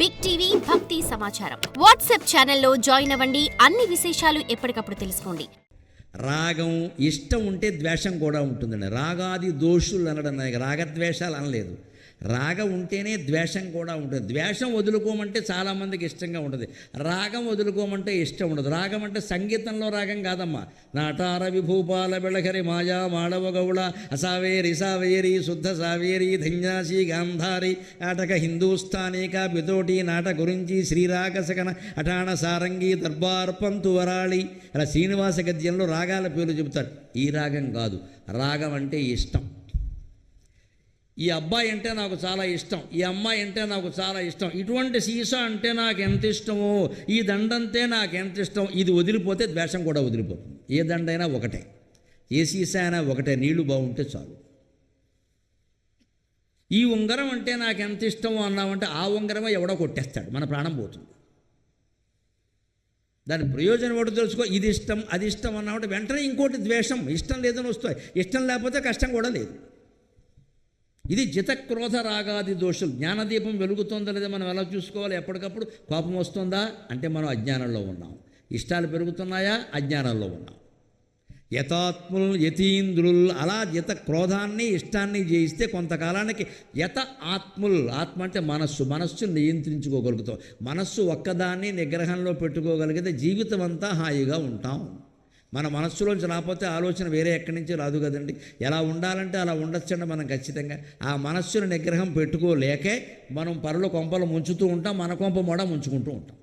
Big TV భక్తి సమాచారం WhatsApp ఛానల్లో జాయిన్ అవ్వండి. అన్ని విశేషాలు ఎప్పటికప్పుడు తెలుసుకోండి. రాగం ఇష్టం ఉంటే ద్వేషం కూడా ఉంటుందండి. రాగాది దోషులు అనడం, రాగద్వేషాలు అనలేదు. రాగం ఉంటేనే ద్వేషం కూడా ఉంటుంది. ద్వేషం వదులుకోమంటే చాలామందికి ఇష్టంగా ఉంటుంది, రాగం వదులుకోమంటే ఇష్టం ఉండదు. రాగం అంటే సంగీతంలో రాగం కాదమ్మా. నాటార విభూపాల బెళకరి మాయా మాడవ గౌళ అసావేరి సావేరి శుద్ధ సావేరి ధన్యాసి గాంధారి నాటక హిందూస్థానిక బితోటి నాట గురించి శ్రీరాగసకన అటాణ సారంగి దర్బార్ పంతు వరాళి అలా శ్రీనివాస గద్యంలో రాగాల పేర్లు చెబుతారు. ఈ రాగం కాదు. రాగం అంటే ఇష్టం. ఈ అబ్బాయి అంటే నాకు చాలా ఇష్టం, ఈ అమ్మాయి అంటే నాకు చాలా ఇష్టం, ఇటువంటి సీసా అంటే నాకు ఎంత ఇష్టమో, ఈ దండంతే నాకు ఎంత ఇష్టం, ఇది వదిలిపోతే ద్వేషం కూడా వదిలిపోతుంది. ఏ దండైనా ఒకటే, ఏ సీసా అయినా ఒకటే, నీళ్లు బాగుంటే చాలు. ఈ ఉంగరం అంటే నాకు ఎంత ఇష్టమో అన్నామంటే ఆ ఉంగరమే ఎవడో కొట్టేస్తాడు, మన ప్రాణం పోతుంది. దాని ప్రయోజనం ఒకటి తెలుసుకో. ఇది ఇష్టం అది ఇష్టం అన్నామంటే వెంటనే ఇంకోటి ద్వేషం, ఇష్టం లేదని వస్తాయి. ఇష్టం లేకపోతే కష్టం కూడా లేదు. ఇది జితక్రోధ రాగాది దోషులు. జ్ఞానదీపం వెలుగుతుందా లేదా మనం ఎలా చూసుకోవాలి? ఎప్పటికప్పుడు కోపం వస్తుందా అంటే మనం అజ్ఞానంలో ఉన్నాం. ఇష్టాలు పెరుగుతున్నాయా? అజ్ఞానంలో ఉన్నాం. యతాత్ముల్ యతీంద్రుల్ అలా యత క్రోధాన్ని ఇష్టాన్ని జయిస్తే కొంతకాలానికి యత ఆత్ముల్, ఆత్మ అంటే మనస్సు నియంత్రించుకోగలుగుతాం. మనస్సు ఒక్కదాన్ని నిగ్రహంలో పెట్టుకోగలిగితే జీవితం అంతా హాయిగా ఉంటాం. మన మనస్సులోంచి రాకపోతే ఆలోచన వేరే ఎక్కడి నుంచి రాదు కదండి. ఎలా ఉండాలంటే అలా ఉండొచ్చండి మనం ఖచ్చితంగా. ఆ మనస్సును నిగ్రహం పెట్టుకోలేకే మనం పరుల కొంపలు ముంచుతూ ఉంటాం, మన కొంప మొడ ముంచుకుంటూ ఉంటాం.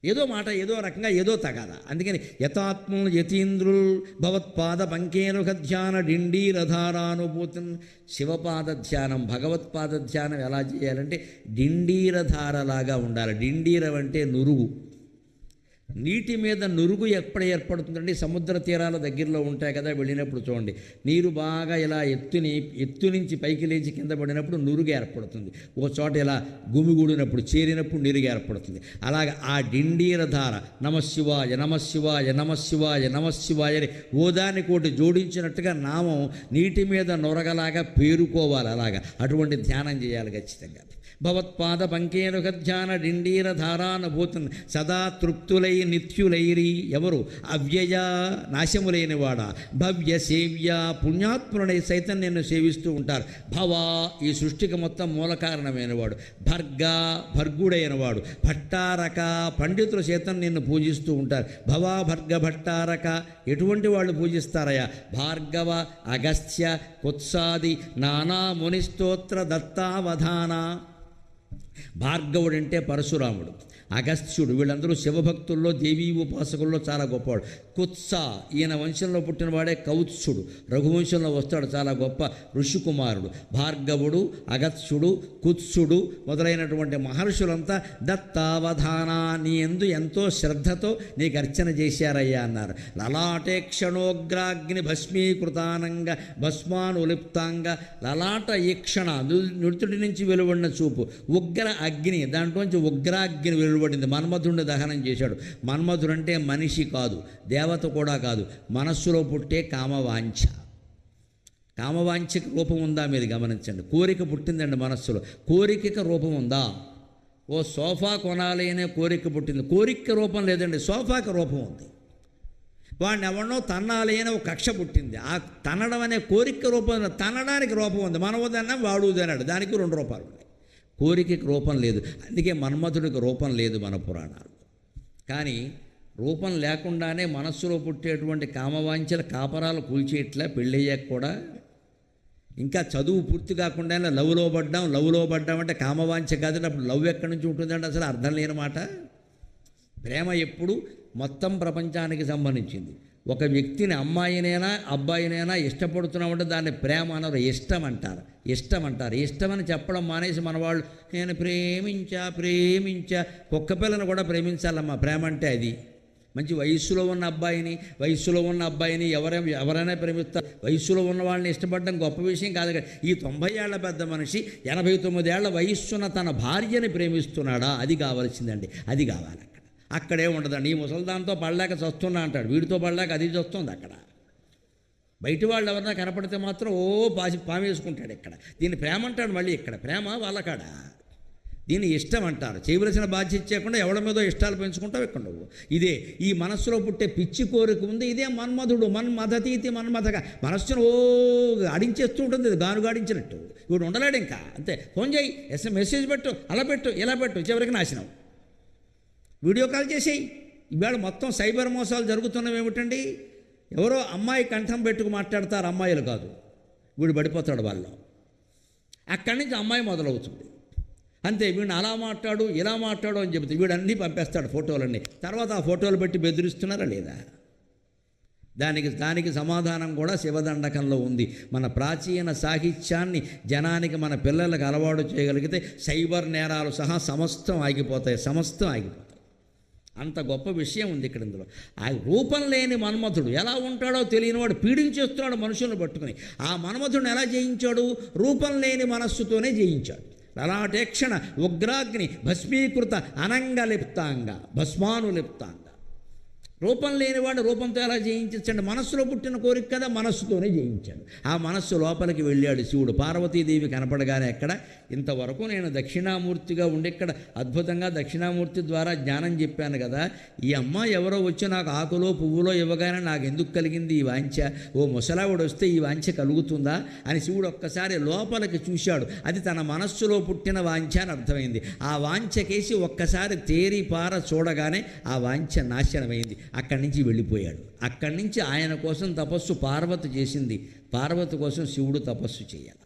ఏదో మాట ఏదో రకంగా ఏదో తగాదా. అందుకని యతాత్ములు యతీంద్రుల్ భగవత్పాద పంకేరుహ ధ్యాన డిండీరధారానుభూతిని. శివపాద ధ్యానం భగవత్పాద ధ్యానం ఎలా చేయాలంటే డిండీరధారలాగా ఉండాలి. డిండీరం అంటే నురుగు. నీటి మీద నురుగు ఎప్పుడు ఏర్పడుతుందండి? సముద్ర తీరాల దగ్గరలో ఉంటాయి కదా, వెళ్ళినప్పుడు చూడండి, నీరు బాగా ఇలా ఎత్తు నుంచి పైకి లేచి కింద పడినప్పుడు నురుగు ఏర్పడుతుంది. ఒక చోట ఇలా గుమిగూడినప్పుడు చేరినప్పుడు నీరుగు ఏర్పడుతుంది. అలాగే ఆ డిండీరధార నమశివాయ నమశివాయ నమశివాయ నమశివాయ అని ఓదానికోటి జోడించినట్టుగా నామం నీటి మీద నొరగలాగా పేరుకోవాలి. అలాగా అటువంటి ధ్యానం చేయాలి ఖచ్చితంగా. భగవత్పాద పంకేరుహ ధ్యాన డిండీరధారానుభూతిని సదా తృప్తులై నిత్యులైరి. ఎవరు? అవ్యయ నాశములైనవాడా, భవ్య సేవ్య పుణ్యాత్ముడై సైతం నిన్ను సేవిస్తూ ఉంటారు. భవ ఈ సృష్టికి మొత్తం మూల కారణమైనవాడు, భర్గ భర్గుడైనవాడు, భట్టారక పండితులు సైతం నిన్ను పూజిస్తూ ఉంటారు. భవ భర్గ భట్టారక ఎటువంటి వాళ్ళు పూజిస్తారయ్యా? భార్గవ అగస్త్య కుత్సాది నానా మునిస్తోత్ర దత్తావధాన. భార్గవుడంటే పరశురాముడు, అగస్త్యుడు వీళ్ళందరూ శివభక్తుల్లో దేవీ ఉపాసకుల్లో చాలా గొప్పవాడు. కుత్స ఈయన వంశంలో పుట్టినవాడే కౌత్సుడు, రఘువంశంలో వస్తాడు, చాలా గొప్ప ఋషికుమారుడు. భార్గవుడు అగస్త్యుడు కుత్సుడు మొదలైనటువంటి మహర్షులంతా దత్తావధాన నీ యందు ఎంతో శ్రద్ధతో నీకు అర్చన చేశారయ్యా అన్నారు. లలాటే క్షణోగ్రాగ్ని భస్మీకృతానంగ భస్మానులిప్తాంగ. లలాట ఈక్షణ నృతుడి నుంచి వెలువడిన చూపు, ఉగ్ర అగ్ని దాంట్లోంచి ఉగ్రాగ్ని వెలువడింది. మన్మధుడిని దహనం చేశాడు. మన్మధుడు అంటే మనిషి కాదు, దేవత కూడా కాదు, మనస్సులో పుట్టే కామవాంఛ. కామవాంఛకి రూపం ఉందా మీరు గమనించండి. కోరిక పుట్టిందండి మనస్సులో, కోరికకి రూపం ఉందా? ఓ సోఫా కొనాలి అనే కోరిక పుట్టింది, కోరిక రూపం లేదండి, సోఫాకి రూపం ఉంది. వాడిని ఎవరినో తన్నాలి అనే ఒక కక్ష పుట్టింది, ఆ తనడం అనే కోరిక రూపం, తనడానికి రూపం ఉంది. మనం వద్దన్నా వాడు అన్నాడు, దానికి 2 రూపాలు ఉన్నాయి. కోరికకి రూపం లేదు, అందుకే మన్మధుడికి రూపం లేదు మన పురాణాలు. కానీ రూపం లేకుండానే మనస్సులో పుట్టేటువంటి కామవాంఛల కాపరాలు కూల్చేట్లా పెళ్ళయ్యాక కూడా. ఇంకా చదువు పూర్తి కాకుండానే లవ్లో పడ్డాం అంటే కామవాంఛ కాదండి. అప్పుడు లవ్ ఎక్కడి నుంచి ఉంటుందంటే అసలు అర్థం లేని మాట. ప్రేమ ఎప్పుడు మొత్తం ప్రపంచానికి సంబంధించింది. ఒక వ్యక్తిని అమ్మాయినైనా అబ్బాయినైనా ఇష్టపడుతున్నామంటే దాన్ని ప్రేమ అనరు, ఇష్టం అంటారు. ఇష్టమని చెప్పడం మానేసి మన వాళ్ళు నేను ప్రేమించా కుక్క పిల్లను కూడా ప్రేమించాలమ్మా. ప్రేమ అంటే అది. మంచి వయస్సులో ఉన్న అబ్బాయిని ఎవరైనా ప్రేమిస్తారు. వయస్సులో ఉన్న వాళ్ళని ఇష్టపడడం గొప్ప విషయం కాదు. ఈ 90 ఏళ్ల పెద్ద మనిషి 89 ఏళ్ల వయస్సున్న తన భార్యని ప్రేమిస్తున్నాడా? అది కావాల్సిందండి, అది కావాలి. అక్కడే ఉండదండి. ఈ ముసల్దాంతో పడలేక చస్తున్నా అంటాడు, వీడితో పడలేక అది చస్తుంది అక్కడ. బయటి వాళ్ళు ఎవరన్నా కనపడితే మాత్రం పామేసుకుంటాడు ఇక్కడ. దీన్ని ప్రేమ అంటాడు మళ్ళీ. ఇక్కడ ప్రేమ వాళ్ళకాడ. దీన్ని ఇష్టం అంటారు. చేయవలసిన బాధ్యత చేయకుండా ఎవరి మీదో ఇష్టాలు పెంచుకుంటావు ఇక్కడ నువ్వు. ఇదే ఈ మనస్సులో పుట్టే పిచ్చి కోరిక ఉంది. ఇదే మన్మధుడు, మన్మథతీతి మన్మథగా మనస్సును ఆడించేస్తూ ఉంటుంది. ఇది గాను గాడించినట్టు. ఇప్పుడు ఉండలేడు ఇంకా. అంతే. ఫోన్ చేయి, మెసేజ్ పెట్టు, అలా పెట్టు, ఇలా పెట్టు, చివరికి నాశనం. వీడియో కాల్ చేసేయి. ఇవాళ మొత్తం సైబర్ మోసాలు జరుగుతున్నవి ఏమిటండి? ఎవరో అమ్మాయి కంఠం పెట్టుకు మాట్లాడతారు, అమ్మాయిలు కాదు. వీడు పడిపోతాడు వాళ్ళు. అక్కడి నుంచి అమ్మాయి మొదలవుతుంది. అంతే. వీడిని అలా మాట్లాడు, ఇలా మాట్లాడు అని చెబితే వీడు అన్నీ పంపేస్తాడు, ఫోటోలన్నీ. తర్వాత ఆ ఫోటోలు పెట్టి బెదిరిస్తున్నారా లేదా? దానికి సమాధానం కూడా శివదండకంలో ఉంది. మన ప్రాచీన సాహిత్యాన్ని జనానికి, మన పిల్లలకు అలవాటు చేయగలిగితే సైబర్ నేరాలు సహా సమస్తం ఆగిపోతాయి. అంత గొప్ప విషయం ఉంది ఇక్కడ. ఇందులో ఆ రూపం లేని మన్మథుడు ఎలా ఉంటాడో తెలియనివాడు పీడించేస్తున్నాడు మనుషులను పట్టుకుని. ఆ మన్మథుడిని ఎలా జయించాడు? రూపం లేని మనస్సుతోనే జయించాడు. లలాటేక్షణ ఉగ్రాగ్ని భస్మీకృత అనంగలిప్తాంగ భస్మానులిప్తాంగ. రూపం లేనివాడు రూపంతో ఎలా జయించండి? మనస్సులో పుట్టిన కోరిక కదా, మనస్సుతోనే జయించాడు. ఆ మనస్సు లోపలికి వెళ్ళాడు శివుడు. పార్వతీదేవి కనపడగానే ఎక్కడ ఇంతవరకు నేను దక్షిణామూర్తిగా ఉండి ఇక్కడ అద్భుతంగా దక్షిణామూర్తి ద్వారా జ్ఞానం చెప్పాను కదా, ఈ అమ్మ ఎవరో వచ్చి నాకు ఆకులో పువ్వులో ఇవ్వగానే నాకు ఎందుకు కలిగింది ఈ వాంఛ? ఓ ముసలావిడు వస్తే ఈ వాంఛ కలుగుతుందా అని శివుడు ఒక్కసారి లోపలికి చూశాడు. అది తన మనస్సులో పుట్టిన వాంఛ అని అర్థమైంది. ఆ వాంఛకేసి ఒక్కసారి తేరి పార చూడగానే ఆ వాంఛ నాశనమైంది. అక్కడి నుంచి వెళ్ళిపోయాడు. అక్కడి నుంచి ఆయన కోసం తపస్సు పార్వతి చేసింది. పార్వతి కోసం శివుడు తపస్సు చేయాలి.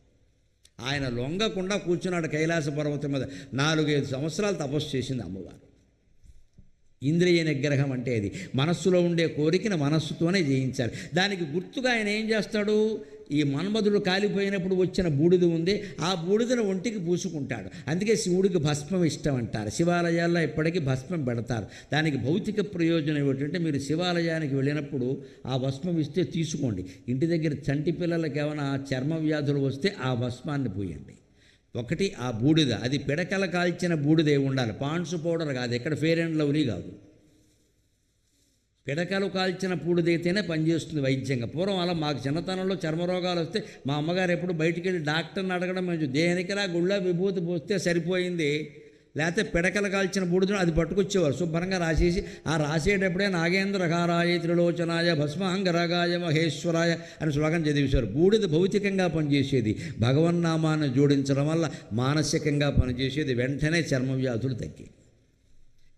ఆయన లొంగకుండా కూర్చున్నాడు కైలాస పర్వతం మీద. 4-5 సంవత్సరాలు తపస్సు చేసింది అమ్మవారు. ఇంద్రియ నిగ్రహం అంటే అది. మనస్సులో ఉండే కోరికను మనస్సుతోనే జయించాలి. దానికి గుర్తుగా ఆయన ఏం చేస్తాడు? ఈ మన్మధుడు కాలిపోయినప్పుడు వచ్చిన బూడిద ఉంది, ఆ బూడిదను ఒంటికి పూసుకుంటాడు. అందుకే శివుడికి భస్మం ఇష్టం అంటారు. శివాలయాల్లో ఇప్పటికీ భస్మం పెడతారు. దానికి భౌతిక ప్రయోజనం ఏమిటంటే, మీరు శివాలయానికి వెళ్ళినప్పుడు ఆ భస్మం ఇస్తే తీసుకోండి. ఇంటి దగ్గర చంటి పిల్లలకి ఏమైనా చర్మ వ్యాధులు వస్తే ఆ భస్మాన్ని పూయండి. ఒకటి ఆ బూడిద, అది పిడకల కాల్చిన బూడిదే ఉండాలి, పాండ్స్ పౌడర్ కాదు, ఎక్కడ ఫెయిర్ అండ్ లవ్లీ కాదు. పిడకలు కాల్చిన బూడిదైతేనే పనిచేస్తుంది వైద్యంగా. పూర్వం అలా మాకు చిన్నతనంలో చర్మరోగాలు వస్తే మా అమ్మగారు ఎప్పుడు బయటికి వెళ్ళి డాక్టర్ని అడగడం మంచిది. దేనికిలా గుళ్ళ విభూతి పోస్తే సరిపోయింది, లేకపోతే పిడకలు కాల్చిన బూడిదను అది పట్టుకొచ్చేవారు. శుభ్రంగా రాసేసి ఆ రాసేటప్పుడే నాగేంద్రహారాయ త్రిలోచనాయ భస్మాంగరాగాయ మహేశ్వరాయ అని శ్లోకం చదివేశారు. బూడిద భౌతికంగా పనిచేసేది, భగవన్నామాన్ని జోడించడం వల్ల మానసికంగా పనిచేసేది. వెంటనే చర్మ వ్యాధులు తగ్గి.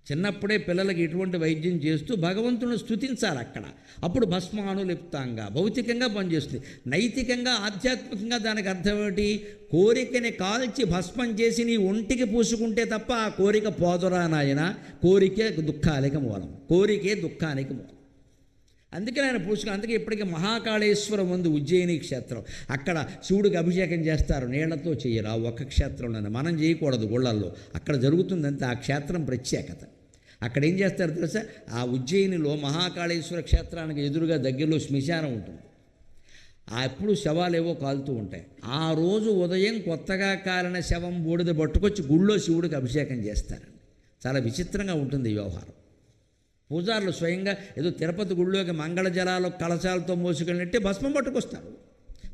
చిన్నప్పుడే పిల్లలకి ఇటువంటి వైద్యం చేస్తూ భగవంతుని స్తుతించాలి అక్కడ. అప్పుడు భస్మానులిప్తంగా భౌతికంగా పనిచేస్తుంది. నైతికంగా, ఆధ్యాత్మికంగా దానికి అర్థం ఏమిటి? కోరికని కాల్చి భస్మం చేసి నీ ఒంటికి పూసుకుంటే తప్ప ఆ కోరిక పోదురా నాయన. కోరికే దుఃఖానికి మూలం. కోరికే దుఃఖానికి మూలం. అందుకే ఆయన పూసుకుని. అందుకే ఇప్పటికీ మహాకాళేశ్వరం ఉంది ఉజ్జయిని క్షేత్రం. అక్కడ శివుడికి అభిషేకం చేస్తారు. నీళ్లతో చేయరు. ఆ ఒక్క క్షేత్రంలోనే. మనం చేయకూడదు గుళ్ళల్లో. అక్కడ జరుగుతుందంటే ఆ క్షేత్రం ప్రత్యేకత. అక్కడ ఏం చేస్తారు తెలుసా? ఆ ఉజ్జయినిలో మహాకాళేశ్వర క్షేత్రానికి ఎదురుగా దగ్గరలో శ్మశానం ఉంటుంది. ఎప్పుడు శవాలేవో కాలుతూ ఉంటాయి. ఆ రోజు ఉదయం కొత్తగా కాలిన శవం బూడిద పట్టుకొచ్చి గుళ్ళో శివుడికి అభిషేకం చేస్తారండి. చాలా విచిత్రంగా ఉంటుంది ఈ వ్యవహారం. పూజారులు స్వయంగా ఏదో తిరుపతి గుళ్ళోకి మంగళ జలాలు కలశాలతో మోసుకెళ్ళినట్టే భస్మం పట్టుకొస్తారు.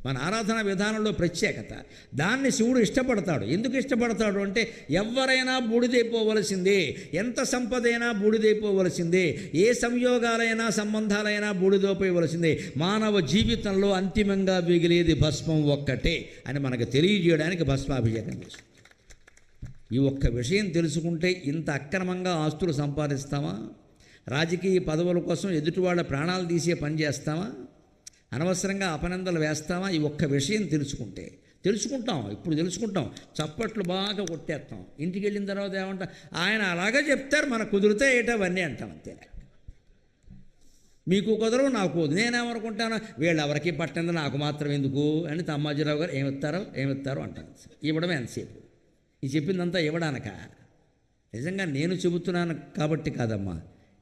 మన ఆరాధన విధానంలో ప్రత్యేకత. దాన్ని శివుడు ఇష్టపడతాడు. ఎందుకు ఇష్టపడతాడు అంటే, ఎవరైనా బూడిదైపోవలసిందే, ఎంత సంపదైనా బూడిదైపోవలసిందే, ఏ సంయోగాలైనా సంబంధాలైనా బూడిదైపోవలసిందే. మానవ జీవితంలో అంతిమంగా మిగిలేది భస్మం ఒక్కటే అని మనకు తెలియజేయడానికి భస్మాభిషేకం చేస్తుంది. ఈ ఒక్క విషయం తెలుసుకుంటే ఇంత అక్రమంగా ఆస్తులు సంపాదిస్తామా? రాజకీయ పదవుల కోసం ఎదుటివాళ్ళ ప్రాణాలు తీసే పని చేస్తామా? అనవసరంగా అపనందలు వేస్తామా? ఈ ఒక్క విషయం తెలుసుకుంటాం. ఇప్పుడు తెలుసుకుంటాం, చప్పట్లు బాగా కొట్టేస్తాం. ఇంటికి వెళ్ళిన తర్వాత ఏమంటాం? ఆయన అలాగే చెప్తారు, మనకు కుదిరితే ఏటవన్నీ అంటాం. అంతే. మీకు కుదరవు, నాకు కుదరదు. నేనేమనుకుంటాను, వీళ్ళు ఎవరికి పట్టంది, నాకు మాత్రం ఎందుకు అని తమ్మాజీరావు గారు ఏమిస్తారో అంటాను. ఇవ్వడమే ఎంతసేపు. ఈ చెప్పిందంతా ఇవ్వడానక? నిజంగా నేను చెబుతున్నాను కాబట్టి కాదమ్మా.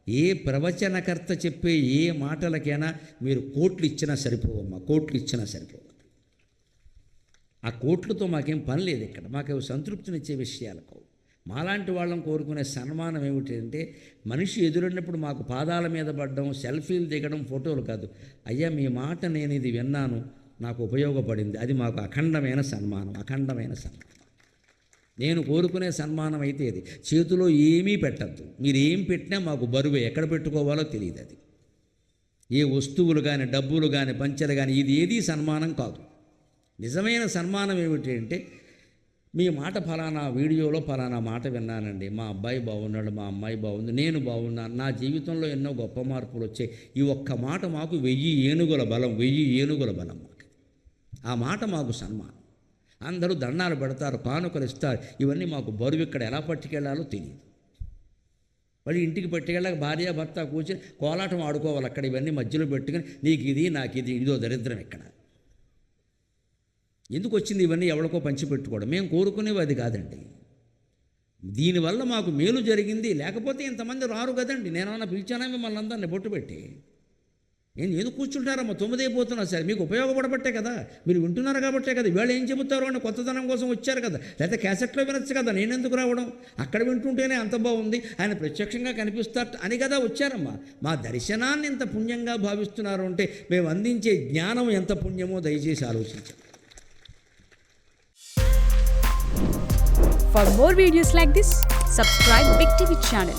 ఏ ప్రవచనకర్త చెప్పే ఏ మాటలకైనా మీరు కోట్లు ఇచ్చినా సరిపోవమ్మా. కోట్లు ఇచ్చినా సరిపోవు. ఆ కోట్లతో మాకేం పని లేదు ఇక్కడ. మాకు సంతృప్తినిచ్చే విషయాలకు. మాలాంటి వాళ్ళం కోరుకునే సన్మానం ఏమిటంటే, మనిషి ఎదురున్నప్పుడు మాకు పాదాల మీద పడడం, సెల్ఫీలు దిగడం, ఫోటోలు కాదు. అయ్యా మీ మాట నేను ఇది విన్నాను, నాకు ఉపయోగపడింది, అది మాకు అఖండమైన సన్మానం. నేను కోరుకునే సన్మానం అయితే ఇది. చేతిలో ఏమీ పెట్టద్దు. మీరు ఏం పెట్టినా మాకు బరువే, ఎక్కడ పెట్టుకోవాలో తెలియదు. అది ఏ వస్తువులు కానీ, డబ్బులు కానీ, పంచెలు కానీ, ఇది ఏదీ సన్మానం కాదు. నిజమైన సన్మానం ఏమిటి అంటే, మీ మాట ఫలానా వీడియోలో ఫలానా మాట విన్నానండి, మా అబ్బాయి బాగున్నాడు, మా అమ్మాయి బాగుంది, నేను బాగున్నాను, నా జీవితంలో ఎన్నో గొప్ప మార్పులు వచ్చాయి, ఈ ఒక్క మాట మాకు 1000 ఏనుగుల బలం, 1000 ఏనుగుల బలం మాకు. ఆ మాట మాకు సన్మానం. అందరూ దండాలు పెడతారు, కానుకలు ఇస్తారు, ఇవన్నీ మాకు బరువు. ఇక్కడ ఎలా పట్టుకెళ్లాలో తెలియదు. వాళ్ళు ఇంటికి పట్టుకెళ్ళాక భార్య భర్త కూర్చొని కోలాటం ఆడుకోవాలి అక్కడ. ఇవన్నీ మధ్యలో పెట్టుకుని నీకు ఇది నాకు ఇది, ఇదో దరిద్రం. ఇక్కడ ఎందుకు వచ్చింది ఇవన్నీ? ఎవరికో పంచిపెట్టుకోవడం. మేము కోరుకునేవి అది కాదండి. దీనివల్ల మాకు మేలు జరిగింది, లేకపోతే ఇంతమంది రారు కదండి. నేనేమన్నా పిలిచానా మిమ్మల్ని అందరినీ బొట్టు పెట్టి? నేను ఎందుకు కూర్చుంటారమ్మా? 9 అయిపోతున్నా సరే, మీకు ఉపయోగపడబట్టే కదా, మీరు వింటున్నారు కాబట్టే కదా. వీళ్ళు ఏం చెబుతారు అని కొత్తదనం కోసం వచ్చారు కదా, లేకపోతే క్యాసెట్లో వినొచ్చు కదా. నేనెందుకు రావడం? అక్కడ వింటుంటేనే అంత బాగుంది, ఆయన ప్రత్యక్షంగా కనిపిస్తారు అని కదా వచ్చారమ్మా. మా దర్శనాన్ని ఎంత పుణ్యంగా భావిస్తున్నారు అంటే, మేము అందించే జ్ఞానం ఎంత పుణ్యమో దయచేసి ఆలోచించండి. For more videos like this, subscribe Big TV channel.